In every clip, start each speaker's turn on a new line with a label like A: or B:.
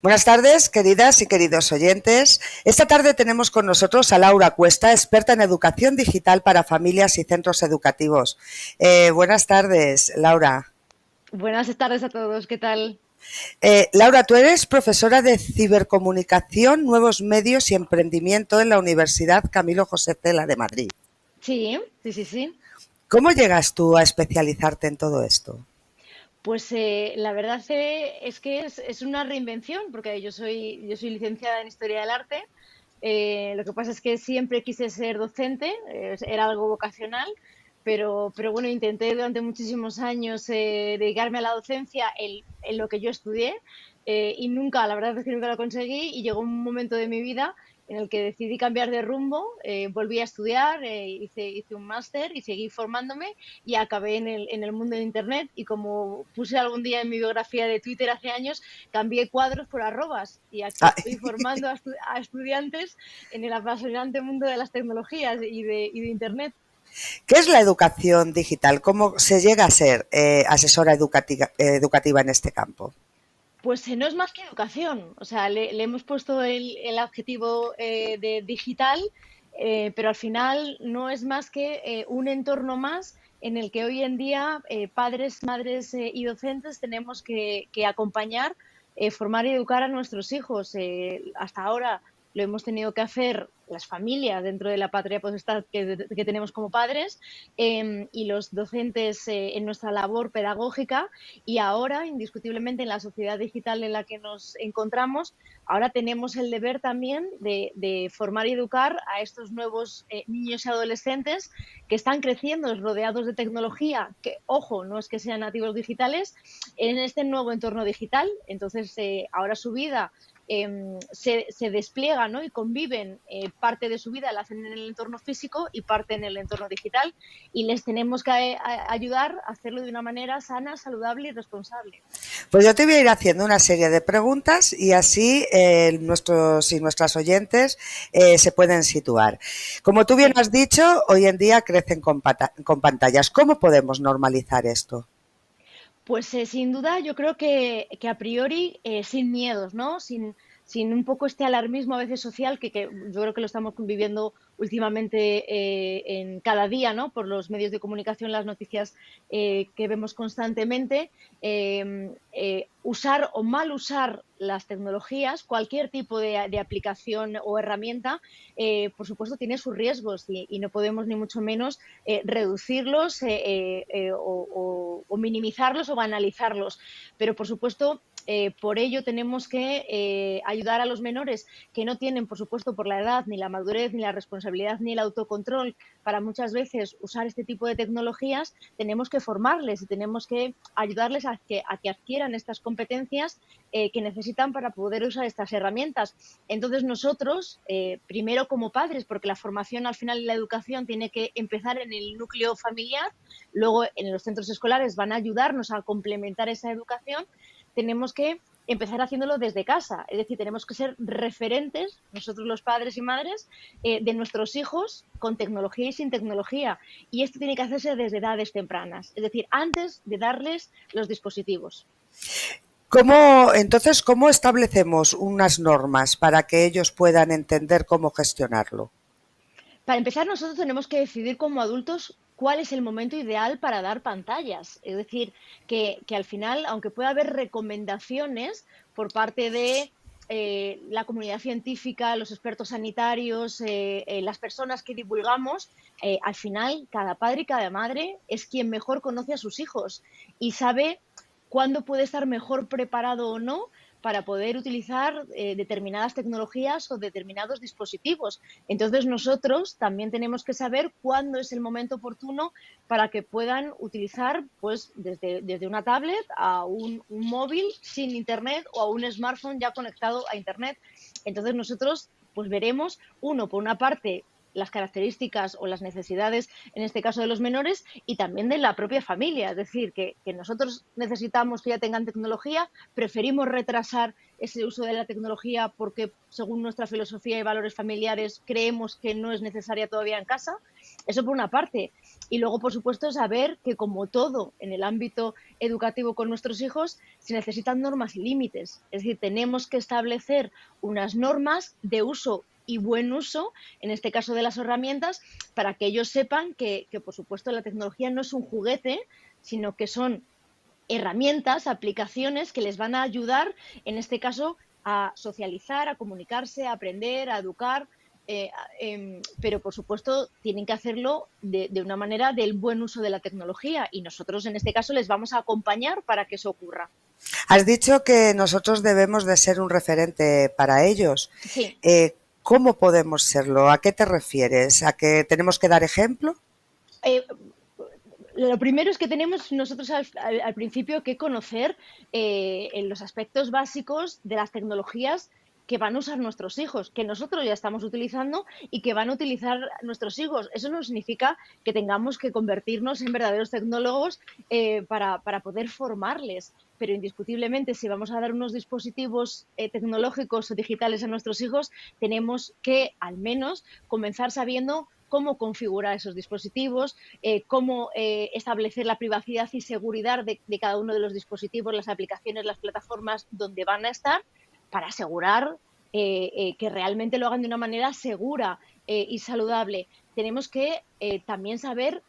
A: Buenas tardes, queridas y queridos oyentes. Esta tarde tenemos con nosotros a Laura Cuesta, experta en educación digital para familias y centros educativos. Buenas tardes, Laura.
B: Buenas tardes a todos, ¿qué tal?
A: Laura, tú eres profesora de cibercomunicación, nuevos medios y emprendimiento en la Universidad Camilo José Cela de Madrid.
B: Sí.
A: ¿Cómo llegas tú a especializarte en todo esto?
B: Pues la verdad es que es una reinvención, porque yo soy licenciada en Historia del Arte. Lo que pasa es que siempre quise ser docente, era algo vocacional, pero bueno, intenté durante muchísimos años dedicarme a la docencia en lo que yo estudié, y nunca, la verdad es que nunca lo conseguí, y llegó un momento de mi vida en el que decidí cambiar de rumbo. Volví a estudiar, hice un máster y seguí formándome y acabé en el mundo de Internet, y como puse algún día en mi biografía de Twitter hace años, cambié cuadros por arrobas y aquí
A: Ah,
B: estoy formando a estudiantes en el apasionante mundo de las tecnologías y de Internet.
A: ¿Qué es la educación digital? ¿Cómo se llega a ser asesora educativa en este campo?
B: Pues no es más que educación, o sea, le hemos puesto el adjetivo de digital, pero al final no es más que un entorno más en el que hoy en día padres, madres y docentes tenemos que acompañar, formar y educar a nuestros hijos. Hasta ahora lo hemos tenido que hacer las familias dentro de la patria potestad que tenemos como padres, y los docentes en nuestra labor pedagógica. Y ahora, indiscutiblemente, en la sociedad digital en la que nos encontramos, ahora tenemos el deber también de formar y educar a estos nuevos niños y adolescentes que están creciendo rodeados de tecnología, que, ojo, no es que sean nativos digitales, en este nuevo entorno digital. Entonces, ahora su vida se despliega, ¿no? Y conviven, parte de su vida la hacen en el entorno físico y parte en el entorno digital, y les tenemos que ayudar a hacerlo de una manera sana, saludable y responsable.
A: Pues yo te voy a ir haciendo una serie de preguntas y así nuestros y nuestras oyentes se pueden situar. Como tú bien
B: Sí.
A: has dicho, hoy en día crecen con pantallas. ¿Cómo podemos normalizar esto?
B: Pues sin duda yo creo que a priori sin miedos, ¿no? Sin un poco este alarmismo a veces social que yo creo que lo estamos viviendo últimamente en cada día, ¿no? Por los medios de comunicación, las noticias que vemos constantemente. Usar o mal usar las tecnologías, cualquier tipo de aplicación o herramienta, por supuesto tiene sus riesgos, y no podemos ni mucho menos reducirlos, o minimizarlos o banalizarlos. Pero, por supuesto, por ello tenemos que ayudar a los menores que no tienen, por supuesto, por la edad, ni la madurez, ni la responsabilidad, ni el autocontrol para muchas veces usar este tipo de tecnologías. Tenemos que formarles y tenemos que ayudarles a que adquieran estas competencias que necesitan para poder usar estas herramientas. Entonces nosotros, primero como padres, porque la formación al final y la educación tiene que empezar en el núcleo familiar, luego en los centros escolares van a ayudarnos a complementar esa educación, tenemos que empezar haciéndolo desde casa. Es decir, tenemos que ser referentes, nosotros los padres y madres, de nuestros hijos con tecnología y sin tecnología. Y esto tiene que hacerse desde edades tempranas, es decir, antes de darles los dispositivos.
A: ¿Cómo establecemos unas normas para que ellos puedan entender cómo gestionarlo?
B: Para empezar, nosotros tenemos que decidir como adultos cuál es el momento ideal para dar pantallas. Es decir, que al final, aunque pueda haber recomendaciones por parte de la comunidad científica, los expertos sanitarios, las personas que divulgamos, al final cada padre y cada madre es quien mejor conoce a sus hijos y sabe cuándo puede estar mejor preparado o no para poder utilizar determinadas tecnologías o determinados dispositivos. Entonces nosotros también tenemos que saber cuándo es el momento oportuno para que puedan utilizar, pues, desde una tablet a un móvil sin internet o a un smartphone ya conectado a internet. Entonces nosotros pues veremos, uno, por una parte, las características o las necesidades, en este caso de los menores, y también de la propia familia. Es decir, que nosotros necesitamos que ya tengan tecnología, preferimos retrasar ese uso de la tecnología porque, según nuestra filosofía y valores familiares, creemos que no es necesaria todavía en casa. Eso por una parte. Y luego, por supuesto, saber que, como todo en el ámbito educativo con nuestros hijos, se necesitan normas y límites. Es decir, tenemos que establecer unas normas de uso y buen uso, en este caso de las herramientas, para que ellos sepan que, por supuesto, la tecnología no es un juguete, sino que son herramientas, aplicaciones que les van a ayudar, en este caso, a socializar, a comunicarse, a aprender, a educar, pero por supuesto tienen que hacerlo de una manera del buen uso de la tecnología, y nosotros en este caso les vamos a acompañar para que eso ocurra.
A: Has dicho que nosotros debemos de ser un referente para ellos.
B: Sí.
A: ¿Cómo podemos serlo? ¿A qué te refieres? ¿A que tenemos que dar ejemplo?
B: Eh, lo primero es que tenemos nosotros al principio que conocer en los aspectos básicos de las tecnologías que van a usar nuestros hijos, que nosotros ya estamos utilizando y que van a utilizar nuestros hijos. Eso no significa que tengamos que convertirnos en verdaderos tecnólogos para poder formarles, pero indiscutiblemente, si vamos a dar unos dispositivos tecnológicos o digitales a nuestros hijos, tenemos que al menos comenzar sabiendo cómo configurar esos dispositivos, cómo establecer la privacidad y seguridad de cada uno de los dispositivos, las aplicaciones, las plataformas donde van a estar, para asegurar que realmente lo hagan de una manera segura y saludable. Tenemos que también saber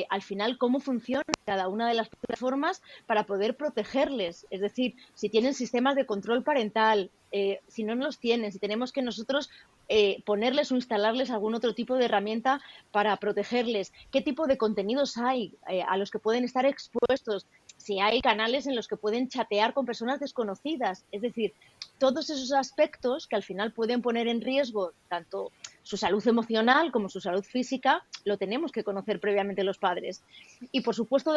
B: al final cómo funciona cada una de las plataformas para poder protegerles. Es decir, si tienen sistemas de control parental, si no los tienen, si tenemos que nosotros ponerles o instalarles algún otro tipo de herramienta para protegerles, qué tipo de contenidos hay a los que pueden estar expuestos, si hay canales en los que pueden chatear con personas desconocidas. Es decir, todos esos aspectos que al final pueden poner en riesgo tanto su salud emocional como su salud física, lo tenemos que conocer previamente los padres. Y, por supuesto,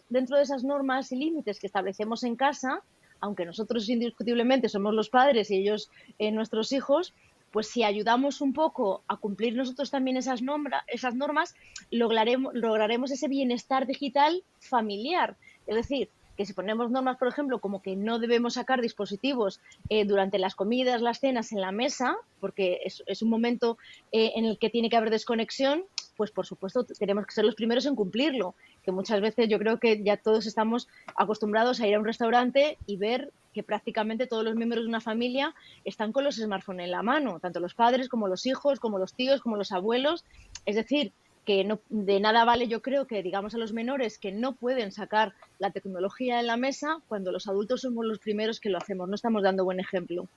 B: dentro de esas normas y límites que establecemos en casa, aunque nosotros indiscutiblemente somos los padres y ellos nuestros hijos, pues si ayudamos un poco a cumplir nosotros también esas normas, lograremos ese bienestar digital familiar. Es decir, que si ponemos normas, por ejemplo, como que no debemos sacar dispositivos durante las comidas, las cenas en la mesa, porque es un momento en el que tiene que haber desconexión, pues por supuesto tenemos que ser los primeros en cumplirlo, que muchas veces yo creo que ya todos estamos acostumbrados a ir a un restaurante y ver que prácticamente todos los miembros de una familia están con los smartphones en la mano, tanto los padres como los hijos, como los tíos, como los abuelos. Es decir, que no, de nada vale, yo creo, que digamos a los menores que no pueden sacar la tecnología en la mesa cuando los adultos somos los primeros que lo hacemos. No estamos dando buen ejemplo.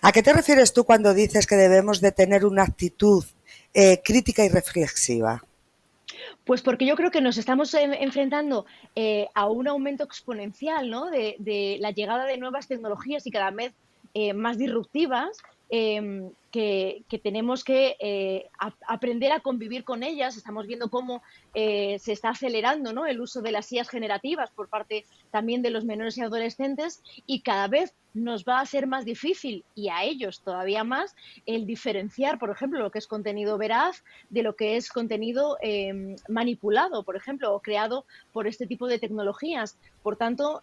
A: ¿A qué te refieres tú cuando dices que debemos de tener una actitud crítica y reflexiva?
B: Pues porque yo creo que nos estamos enfrentando a un aumento exponencial, ¿no? de la llegada de nuevas tecnologías y cada vez más disruptivas, que tenemos que aprender a convivir con ellas. Estamos viendo cómo se está acelerando, ¿no?, el uso de las IAs generativas por parte también de los menores y adolescentes, y cada vez nos va a ser más difícil, y a ellos todavía más, el diferenciar, por ejemplo, lo que es contenido veraz de lo que es contenido manipulado, por ejemplo, o creado por este tipo de tecnologías. Por tanto,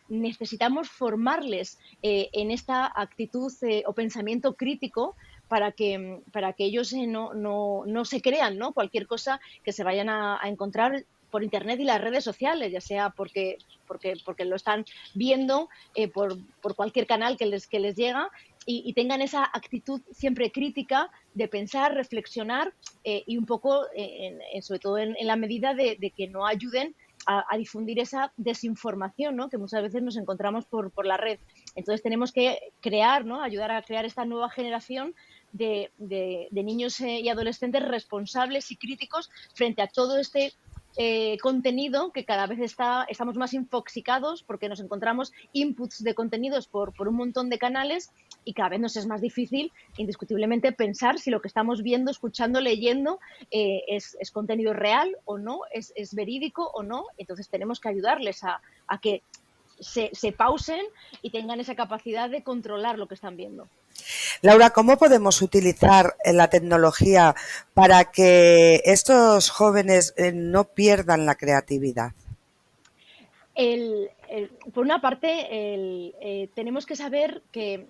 B: necesitamos formarles en esta actitud o pensamiento crítico para que ellos no se crean, ¿no?, cualquier cosa que se vayan a encontrar por Internet y las redes sociales, ya sea porque lo están viendo por cualquier canal que les llega, y tengan esa actitud siempre crítica de pensar, reflexionar y un poco, sobre todo en la medida de que no ayuden a difundir esa desinformación, ¿no?, que muchas veces nos encontramos por la red. Entonces tenemos que crear, ¿no?, ayudar a crear esta nueva generación de niños y adolescentes responsables y críticos frente a todo este contenido que cada vez estamos más infoxicados porque nos encontramos inputs de contenidos por un montón de canales, y cada vez nos es más difícil, indiscutiblemente, pensar si lo que estamos viendo, escuchando, leyendo es contenido real o no, es verídico o no. Entonces tenemos que ayudarles a que se pausen y tengan esa capacidad de controlar lo que están viendo.
A: Laura, ¿cómo podemos utilizar la tecnología para que estos jóvenes no pierdan la creatividad?
B: Por una parte, tenemos que saber que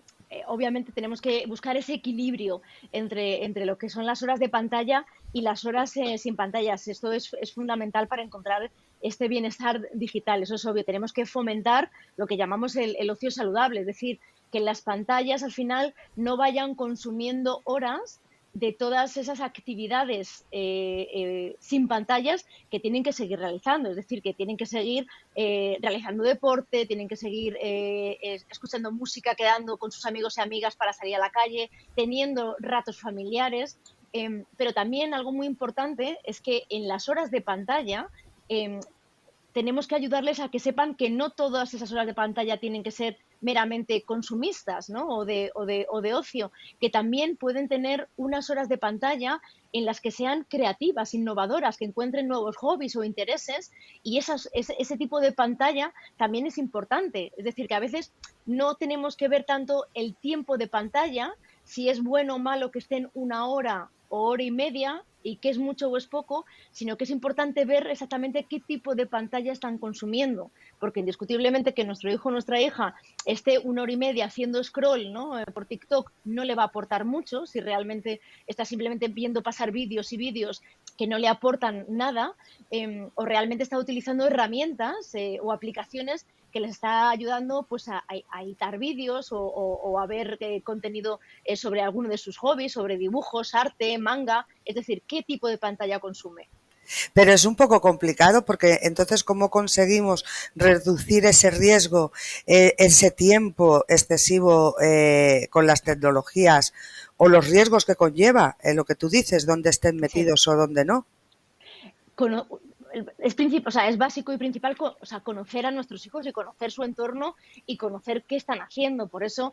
B: obviamente tenemos que buscar ese equilibrio entre lo que son las horas de pantalla y las horas sin pantallas. Esto es fundamental para encontrar este bienestar digital. Eso es obvio. Tenemos que fomentar lo que llamamos el ocio saludable, es decir, que las pantallas al final no vayan consumiendo horas de todas esas actividades sin pantallas que tienen que seguir realizando, es decir, que tienen que seguir realizando deporte, tienen que seguir escuchando música, quedando con sus amigos y amigas para salir a la calle, teniendo ratos familiares. Pero también algo muy importante es que en las horas de pantalla eh, tenemos que ayudarles a que sepan que no todas esas horas de pantalla tienen que ser meramente consumistas, ¿no? O de ocio, que también pueden tener unas horas de pantalla en las que sean creativas, innovadoras, que encuentren nuevos hobbies o intereses, y ese tipo de pantalla también es importante. Es decir, que a veces no tenemos que ver tanto el tiempo de pantalla, si es bueno o malo que estén una hora o hora y media, y qué es mucho o es poco, sino que es importante ver exactamente qué tipo de pantalla están consumiendo, porque indiscutiblemente que nuestro hijo o nuestra hija esté una hora y media haciendo scroll, ¿no? Por TikTok no le va a aportar mucho si realmente está simplemente viendo pasar vídeos y vídeos que no le aportan nada, o realmente está utilizando herramientas o aplicaciones que les está ayudando pues a editar vídeos o a ver contenido sobre alguno de sus hobbies, sobre dibujos, arte, manga, es decir, qué tipo de pantalla consume.
A: Pero es un poco complicado porque entonces, ¿cómo conseguimos reducir ese riesgo, ese tiempo excesivo con las tecnologías o los riesgos que conlleva lo que tú dices, dónde estén
B: Sí.
A: metidos o dónde no?
B: Cono- o sea, es básico y principal o sea, conocer a nuestros hijos y conocer su entorno y conocer qué están haciendo. Por eso,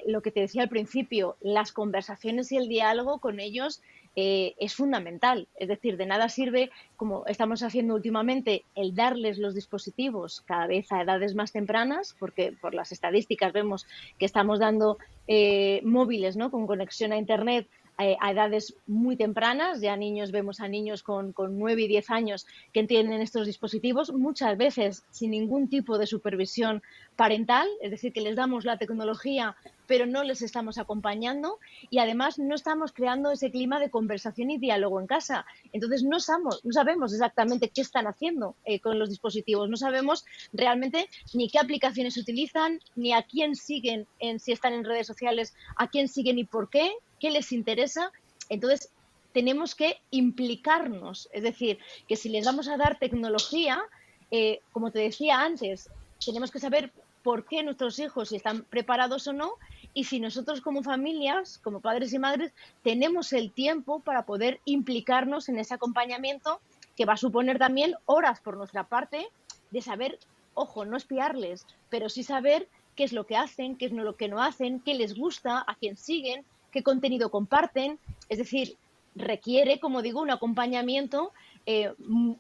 B: lo que te decía al principio, las conversaciones y el diálogo con ellos es fundamental. Es decir, de nada sirve, como estamos haciendo últimamente, el darles los dispositivos cada vez a edades más tempranas, porque por las estadísticas vemos que estamos dando móviles, ¿no? Con conexión a Internet a edades muy tempranas, ya niños, vemos a niños con 9 y 10 años que tienen estos dispositivos, muchas veces sin ningún tipo de supervisión parental, es decir, que les damos la tecnología pero no les estamos acompañando y además no estamos creando ese clima de conversación y diálogo en casa. Entonces no sabemos exactamente qué están haciendo con los dispositivos, no sabemos realmente ni qué aplicaciones utilizan, ni a quién siguen, si están en redes sociales, a quién siguen y por qué les interesa. Entonces, tenemos que implicarnos, es decir, que si les vamos a dar tecnología, como te decía antes, tenemos que saber por qué nuestros hijos si están preparados o no y si nosotros como familias, como padres y madres, tenemos el tiempo para poder implicarnos en ese acompañamiento que va a suponer también horas por nuestra parte de saber, ojo, no espiarles, pero sí saber qué es lo que hacen, qué es lo que no hacen, qué les gusta, a quién siguen, qué contenido comparten. Es decir, requiere, como digo, un acompañamiento,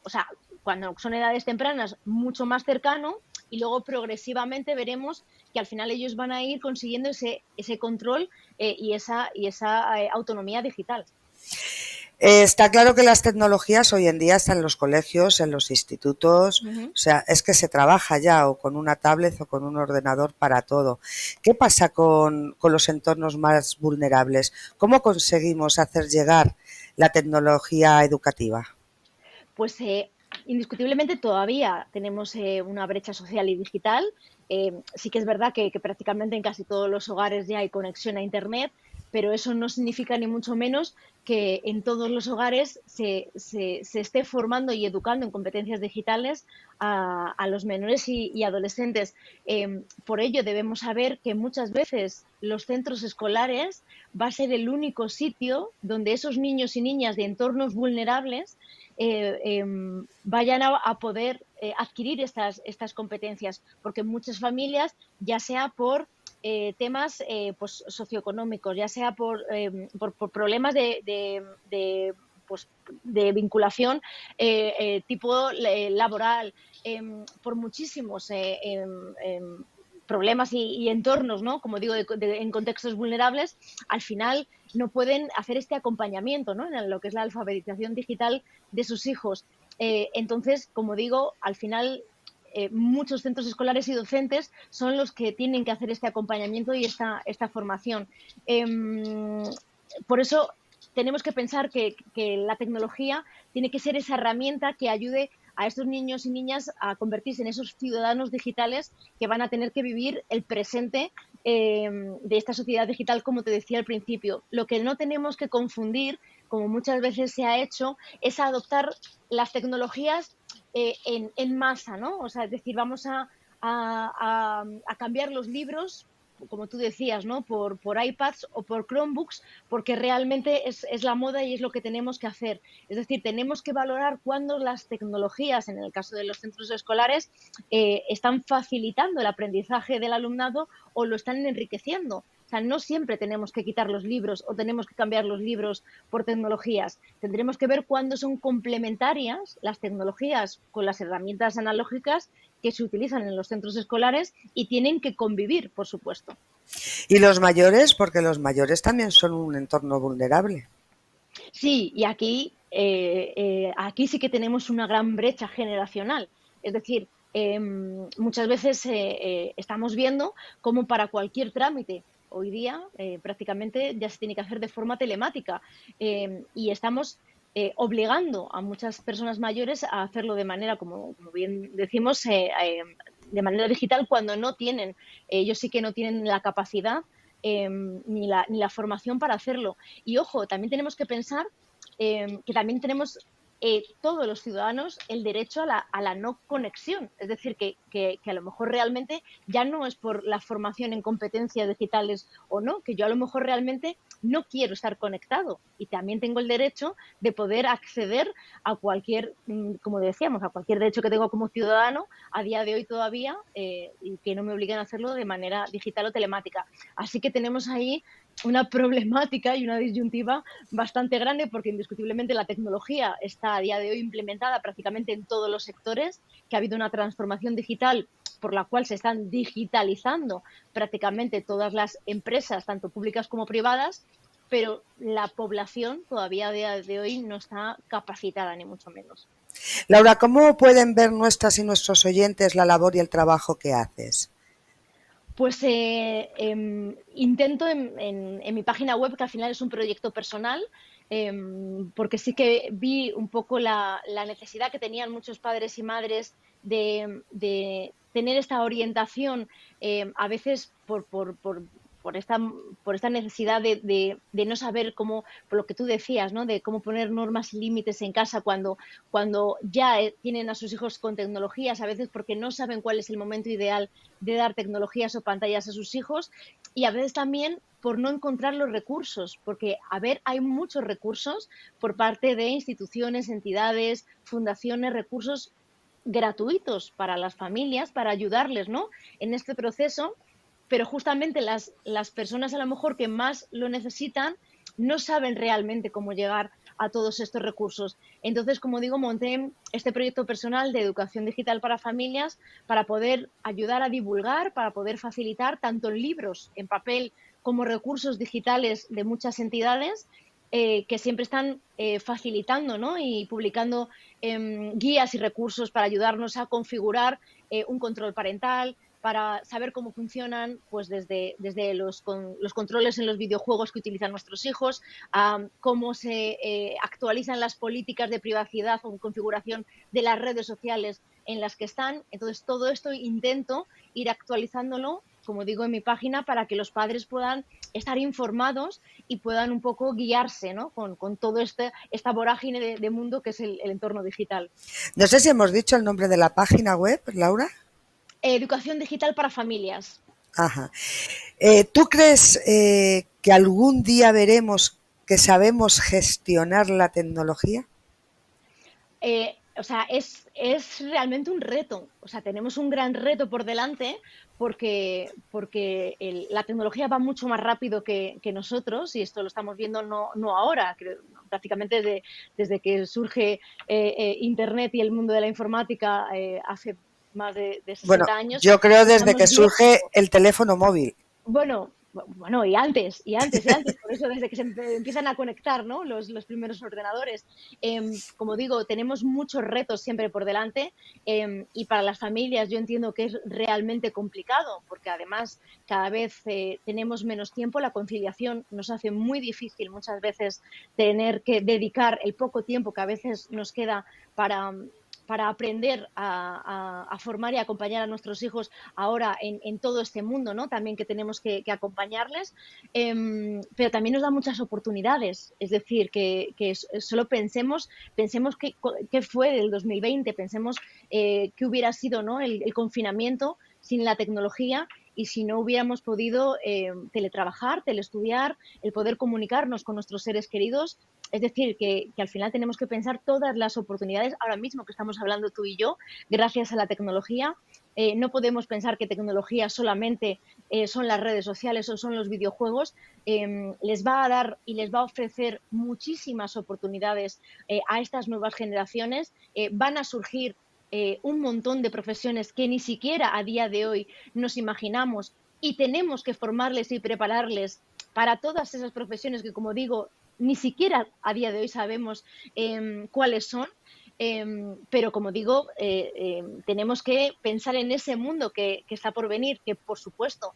B: o sea, cuando son edades tempranas, mucho más cercano y luego progresivamente veremos que al final ellos van a ir consiguiendo ese control y esa autonomía digital.
A: Está claro que las tecnologías hoy en día están en los colegios, en los institutos,
B: Uh -huh.
A: o sea, es que se trabaja ya o con una tablet o con un ordenador para todo. ¿Qué pasa con los entornos más vulnerables? ¿Cómo conseguimos hacer llegar la tecnología educativa?
B: Pues indiscutiblemente todavía tenemos una brecha social y digital. Sí que es verdad que prácticamente en casi todos los hogares ya hay conexión a Internet, pero eso no significa ni mucho menos que en todos los hogares se esté formando y educando en competencias digitales a los menores y adolescentes. Por ello debemos saber que muchas veces los centros escolares va a ser el único sitio donde esos niños y niñas de entornos vulnerables vayan a poder adquirir estas competencias, porque muchas familias, ya sea por temas pues, socioeconómicos, ya sea por problemas pues, de vinculación tipo laboral, por muchísimos problemas y entornos, ¿no? Como digo, en contextos vulnerables, al final no pueden hacer este acompañamiento, ¿no? En lo que es la alfabetización digital de sus hijos. Entonces, como digo, al final muchos centros escolares y docentes son los que tienen que hacer este acompañamiento y esta formación. Por eso tenemos que pensar que la tecnología tiene que ser esa herramienta que ayude a estos niños y niñas a convertirse en esos ciudadanos digitales que van a tener que vivir el presente de esta sociedad digital, como te decía al principio. Lo que no tenemos que confundir, como muchas veces se ha hecho, es adoptar las tecnologías en masa, ¿no? O sea, es decir, vamos a cambiar los libros, como tú decías, ¿no? Por iPads o por Chromebooks, porque realmente es la moda y es lo que tenemos que hacer. Es decir, tenemos que valorar cuándo las tecnologías, en el caso de los centros escolares, están facilitando el aprendizaje del alumnado o lo están enriqueciendo. O sea, no siempre tenemos que quitar los libros o tenemos que cambiar los libros por tecnologías. Tendremos que ver cuándo son complementarias las tecnologías con las herramientas analógicas que se utilizan en los centros escolares y tienen que convivir, por supuesto.
A: Y los mayores, porque los mayores también son un entorno vulnerable.
B: Sí, y aquí sí que tenemos una gran brecha generacional. Es decir, muchas veces estamos viendo cómo para cualquier trámite hoy día prácticamente ya se tiene que hacer de forma telemática y estamos obligando a muchas personas mayores a hacerlo de manera, como bien decimos, de manera digital cuando no tienen, ellos sí que no tienen la capacidad ni la formación para hacerlo. Y ojo, también tenemos que pensar que también tenemos todos los ciudadanos el derecho a la no conexión. Es decir, que a lo mejor realmente ya no es por la formación en competencias digitales o no, que yo a lo mejor realmente no quiero estar conectado y también tengo el derecho de poder acceder a cualquier, como decíamos, a cualquier derecho que tengo como ciudadano a día de hoy todavía y que no me obliguen a hacerlo de manera digital o telemática. Así que tenemos ahí una problemática y una disyuntiva bastante grande porque indiscutiblemente la tecnología está a día de hoy implementada prácticamente en todos los sectores, que ha habido una transformación digital por la cual se están digitalizando prácticamente todas las empresas, tanto públicas como privadas, pero la población todavía a día de hoy no está capacitada, ni mucho menos.
A: Laura, ¿cómo pueden ver nuestras y nuestros oyentes la labor y el trabajo que haces?
B: Pues intento en mi página web, que al final es un proyecto personal, porque sí que vi un poco la necesidad que tenían muchos padres y madres de tener esta orientación, a veces por esta necesidad de no saber cómo, por lo que tú decías, ¿no? De cómo poner normas y límites en casa cuando ya tienen a sus hijos con tecnologías, a veces porque no saben cuál es el momento ideal de dar tecnologías o pantallas a sus hijos y a veces también por no encontrar los recursos, porque, a ver, hay muchos recursos por parte de instituciones, entidades, fundaciones, recursos gratuitos para las familias, para ayudarles, ¿no? En este proceso, pero justamente las personas a lo mejor que más lo necesitan no saben realmente cómo llegar a todos estos recursos. Entonces, como digo, monté este proyecto personal de educación digital para familias para poder ayudar a divulgar, para poder facilitar tanto libros en papel como recursos digitales de muchas entidades que siempre están facilitando, ¿no? Y publicando guías y recursos para ayudarnos a configurar un control parental, para saber cómo funcionan pues desde los controles en los videojuegos que utilizan nuestros hijos, a cómo se actualizan las políticas de privacidad o configuración de las redes sociales en las que están. Entonces, todo esto intento ir actualizándolo, como digo en mi página, para que los padres puedan estar informados y puedan un poco guiarse, ¿no? con todo esta vorágine de mundo que es el entorno digital.
A: No sé si hemos dicho el nombre de la página web, Laura.
B: Educación digital para familias.
A: Ajá. ¿Tú crees que algún día veremos que sabemos gestionar la tecnología?
B: O sea, es realmente un reto. O sea, tenemos un gran reto por delante porque la tecnología va mucho más rápido que nosotros y esto lo estamos viendo no ahora, prácticamente desde que surge Internet y el mundo de la informática hace de
A: Bueno,
B: 60 años,
A: yo creo desde
B: estamos
A: que
B: viendo.
A: surge el teléfono móvil.
B: Bueno, y antes, por eso desde que empiezan a conectar, ¿no? Los primeros ordenadores. Como digo, tenemos muchos retos siempre por delante, y para las familias yo entiendo que es realmente complicado porque además cada vez tenemos menos tiempo, la conciliación nos hace muy difícil muchas veces tener que dedicar el poco tiempo que a veces nos queda para, para aprender a formar y acompañar a nuestros hijos ahora en todo este mundo, ¿no? También que tenemos que acompañarles, pero también nos da muchas oportunidades, es decir, que solo pensemos que fue del 2020, pensemos que hubiera sido, ¿no? El confinamiento sin la tecnología y si no hubiéramos podido teletrabajar, telestudiar, el poder comunicarnos con nuestros seres queridos. Es decir, que al final tenemos que pensar todas las oportunidades ahora mismo que estamos hablando tú y yo, gracias a la tecnología. No podemos pensar que tecnología solamente son las redes sociales o son los videojuegos. Les va a dar y les va a ofrecer muchísimas oportunidades a estas nuevas generaciones. Van a surgir un montón de profesiones que ni siquiera a día de hoy nos imaginamos y tenemos que formarles y prepararles para todas esas profesiones que, como digo, ni siquiera a día de hoy sabemos cuáles son. Pero como digo, tenemos que pensar en ese mundo que está por venir, que por supuesto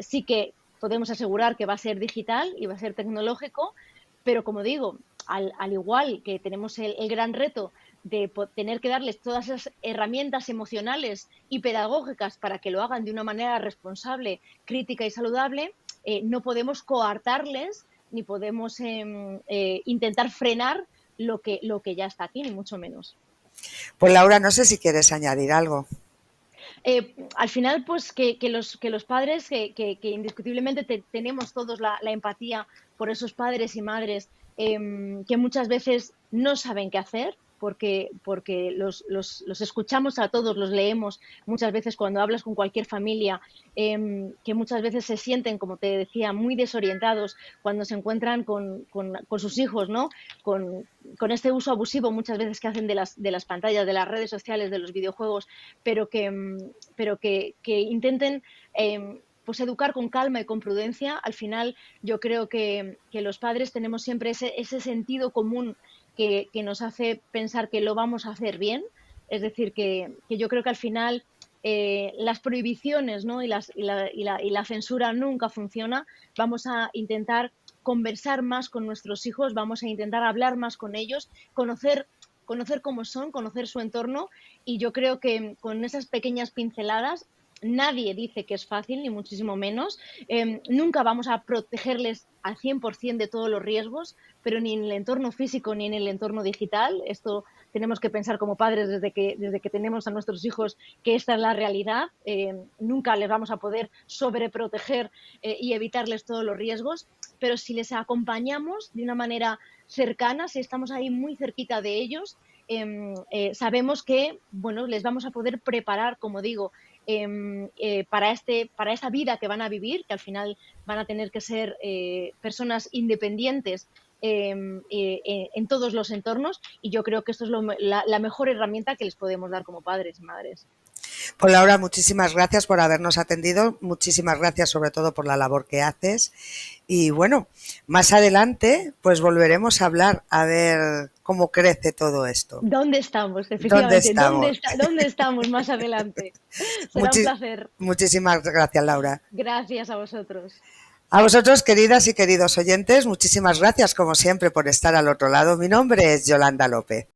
B: sí que podemos asegurar que va a ser digital y va a ser tecnológico, pero como digo, al igual que tenemos el gran reto de tener que darles todas esas herramientas emocionales y pedagógicas para que lo hagan de una manera responsable, crítica y saludable, no podemos coartarles ni podemos intentar frenar lo que ya está aquí, ni mucho menos.
A: Pues Laura, no sé si quieres añadir algo.
B: Al final, pues que los padres, que indiscutiblemente tenemos todos la empatía por esos padres y madres que muchas veces no saben qué hacer. Porque los escuchamos a todos, los leemos muchas veces cuando hablas con cualquier familia, que muchas veces se sienten, como te decía, muy desorientados cuando se encuentran con sus hijos, ¿no? Con este uso abusivo muchas veces que hacen de las pantallas, de las redes sociales, de los videojuegos, pero que intenten pues educar con calma y con prudencia. Al final yo creo que los padres tenemos siempre ese sentido común que nos hace pensar que lo vamos a hacer bien. Es decir, que yo creo que al final las prohibiciones, ¿no? y la censura nunca funciona. Vamos a intentar conversar más con nuestros hijos, vamos a intentar hablar más con ellos, conocer cómo son, conocer su entorno, y yo creo que con esas pequeñas pinceladas nadie dice que es fácil, ni muchísimo menos. Nunca vamos a protegerles al 100% de todos los riesgos, pero ni en el entorno físico ni en el entorno digital. Esto tenemos que pensar como padres desde que tenemos a nuestros hijos que esta es la realidad. Nunca les vamos a poder sobreproteger y evitarles todos los riesgos, pero si les acompañamos de una manera cercana, si estamos ahí muy cerquita de ellos, sabemos que bueno, les vamos a poder preparar, como digo, para esta vida que van a vivir, que al final van a tener que ser personas independientes en todos los entornos, y yo creo que esto es la mejor herramienta que les podemos dar como padres y madres.
A: Pues Laura, muchísimas gracias por habernos atendido, muchísimas gracias sobre todo por la labor que haces y bueno, más adelante pues volveremos a hablar a ver cómo crece todo esto.
B: ¿Dónde estamos?
A: ¿Dónde
B: Efectivamente, ¿dónde
A: estamos?
B: está, dónde estamos más adelante? Será un placer.
A: Muchísimas gracias, Laura.
B: Gracias a vosotros.
A: A vosotros, queridas y queridos oyentes, muchísimas gracias como siempre por estar al otro lado. Mi nombre es Yolanda López.